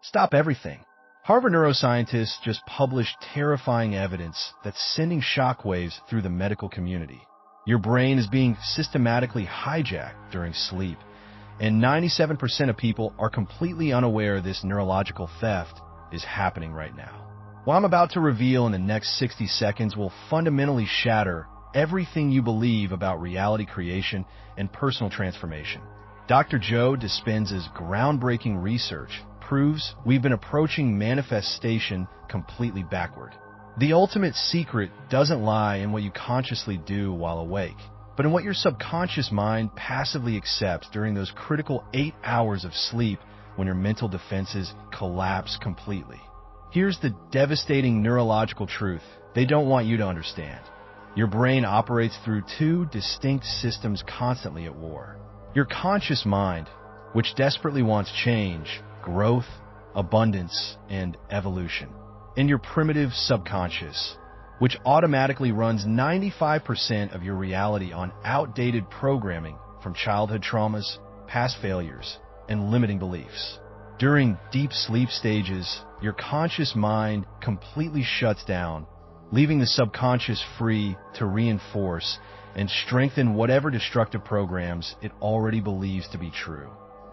Stop everything. Harvard neuroscientists just published terrifying evidence that's sending shockwaves through the medical community. Your brain is being systematically hijacked during sleep, and 97% of people are completely unaware this neurological theft is happening right now. What I'm about to reveal in the next 60 seconds will fundamentally shatter everything you believe about reality creation and personal transformation. Dr. Joe Dispenza's groundbreaking research proves we've been approaching manifestation completely backward. The ultimate secret doesn't lie in what you consciously do while awake, but in what your subconscious mind passively accepts during those critical 8 hours of sleep when your mental defenses collapse completely. Here's the devastating neurological truth they don't want you to understand. Your brain operates through two distinct systems constantly at war. Your conscious mind, which desperately wants change, growth, abundance, and evolution. And your primitive subconscious, which automatically runs 95% of your reality on outdated programming from childhood traumas, past failures, and limiting beliefs. During deep sleep stages, your conscious mind completely shuts down, leaving the subconscious free to reinforce and strengthen whatever destructive programs it already believes to be true.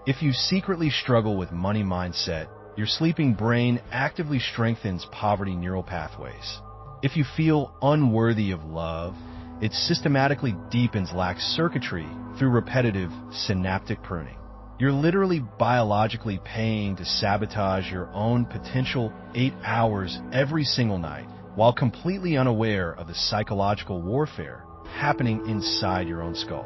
If you secretly struggle with money mindset, your sleeping brain actively strengthens poverty neural pathways. If you feel unworthy of love, it systematically deepens lack circuitry through repetitive synaptic pruning. You're literally biologically paying to sabotage your own potential 8 hours every single night, while completely unaware of the psychological warfare happening inside your own skull.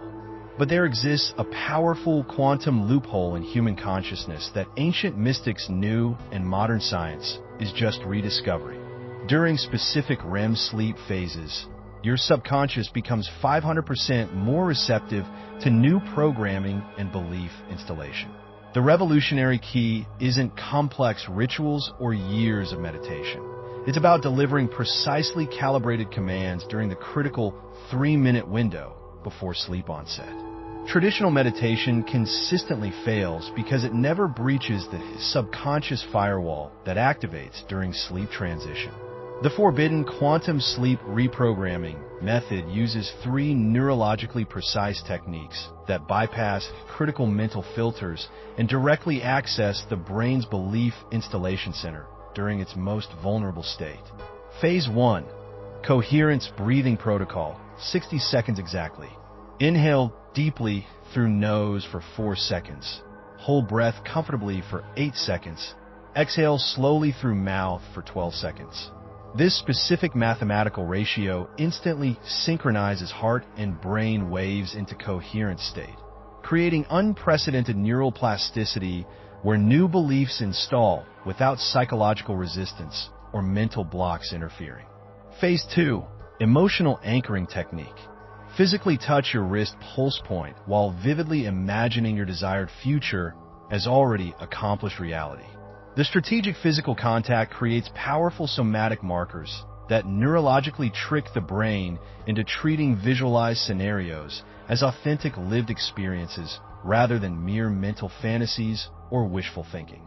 But there exists a powerful quantum loophole in human consciousness that ancient mystics knew and modern science is just rediscovering. During specific REM sleep phases, your subconscious becomes 500% more receptive to new programming and belief installation. The revolutionary key isn't complex rituals or years of meditation. It's about delivering precisely calibrated commands during the critical 3-minute window before sleep onset. Traditional meditation consistently fails because it never breaches the subconscious firewall that activates during sleep transition. The forbidden quantum sleep reprogramming method uses 3 neurologically precise techniques that bypass critical mental filters and directly access the brain's belief installation center during its most vulnerable state. Phase 1. Coherence breathing protocol, 60 seconds exactly. Inhale deeply through nose for 4 seconds. Hold breath comfortably for 8 seconds. Exhale slowly through mouth for 12 seconds. This specific mathematical ratio instantly synchronizes heart and brain waves into coherent state, creating unprecedented neural plasticity where new beliefs install without psychological resistance or mental blocks interfering. Phase 2. Emotional anchoring technique. Physically touch your wrist pulse point while vividly imagining your desired future as already accomplished reality. The strategic physical contact creates powerful somatic markers that neurologically trick the brain into treating visualized scenarios as authentic lived experiences rather than mere mental fantasies or wishful thinking.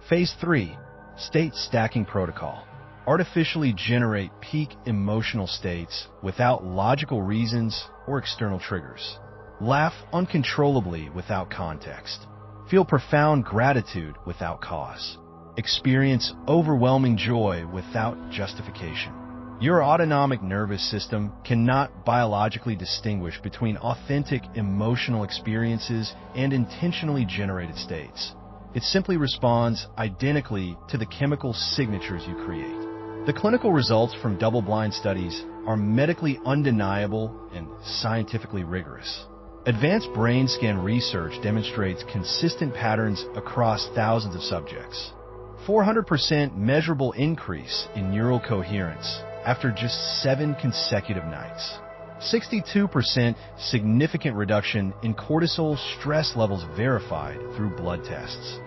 Phase 3. State stacking protocol. Artificially generate peak emotional states without logical reasons or external triggers. Laugh uncontrollably without context. Feel profound gratitude without cause. Experience overwhelming joy without justification. Your autonomic nervous system cannot biologically distinguish between authentic emotional experiences and intentionally generated states. It simply responds identically to the chemical signatures you create. The clinical results from double-blind studies are medically undeniable and scientifically rigorous. Advanced brain scan research demonstrates consistent patterns across thousands of subjects. 400% measurable increase in neural coherence after just 7 consecutive nights. 62% significant reduction in cortisol stress levels verified through blood tests.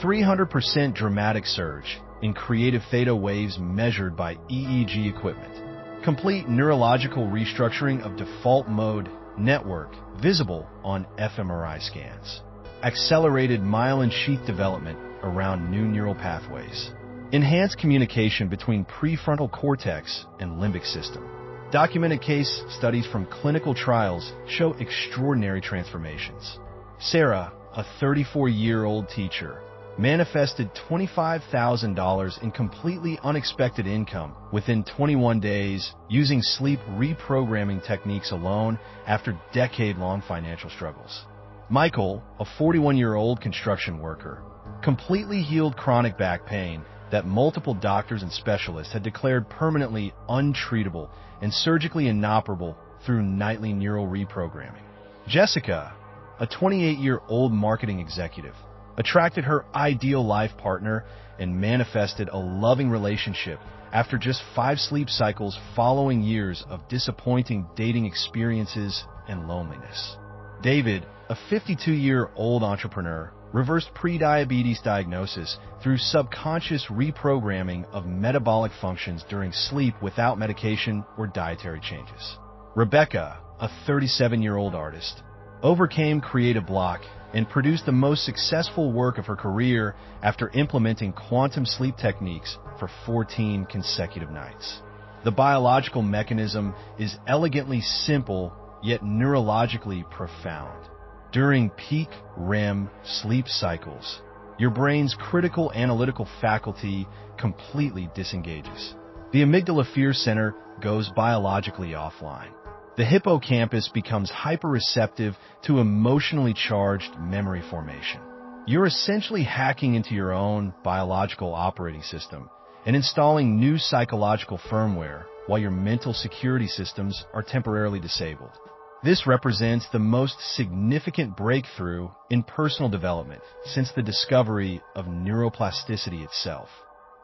300% dramatic surge in creative theta waves measured by EEG equipment. Complete neurological restructuring of default mode network visible on fMRI scans. Accelerated myelin sheath development around new neural pathways. Enhanced communication between prefrontal cortex and limbic system. Documented case studies from clinical trials show extraordinary transformations. Sarah, a 34-year-old teacher, manifested $25,000 in completely unexpected income within 21 days using sleep reprogramming techniques alone after decade-long financial struggles. Michael, a 41-year-old construction worker, completely healed chronic back pain that multiple doctors and specialists had declared permanently untreatable and surgically inoperable through nightly neural reprogramming. Jessica, a 28-year-old marketing executive, attracted her ideal life partner and manifested a loving relationship after just 5 sleep cycles following years of disappointing dating experiences and loneliness. David, a 52-year-old entrepreneur, reversed prediabetes diagnosis through subconscious reprogramming of metabolic functions during sleep without medication or dietary changes. Rebecca, a 37-year-old artist, overcame creative block and produced the most successful work of her career after implementing quantum sleep techniques for 14 consecutive nights. The biological mechanism is elegantly simple yet neurologically profound. During peak REM sleep cycles, your brain's critical analytical faculty completely disengages. The amygdala fear center goes biologically offline. The hippocampus becomes hyperreceptive to emotionally charged memory formation. You're essentially hacking into your own biological operating system and installing new psychological firmware while your mental security systems are temporarily disabled. This represents the most significant breakthrough in personal development since the discovery of neuroplasticity itself.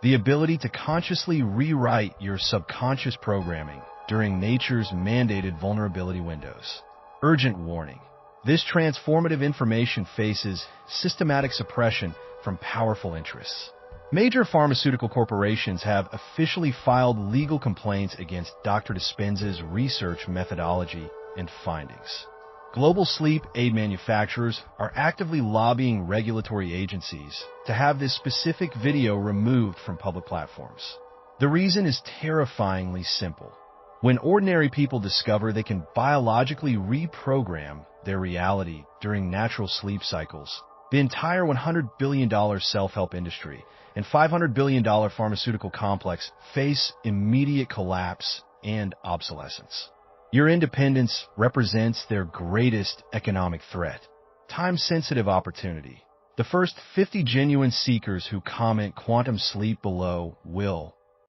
The ability to consciously rewrite your subconscious programming during nature's mandated vulnerability windows. Urgent warning. This transformative information faces systematic suppression from powerful interests. Major pharmaceutical corporations have officially filed legal complaints against Dr. Dispenza's research methodology and findings. Global sleep aid manufacturers are actively lobbying regulatory agencies to have this specific video removed from public platforms. The reason is terrifyingly simple. When ordinary people discover they can biologically reprogram their reality during natural sleep cycles, the entire $100 billion self-help industry and $500 billion pharmaceutical complex face immediate collapse and obsolescence. Your independence represents their greatest economic threat. Time-sensitive opportunity. The first 50 genuine seekers who comment quantum sleep below will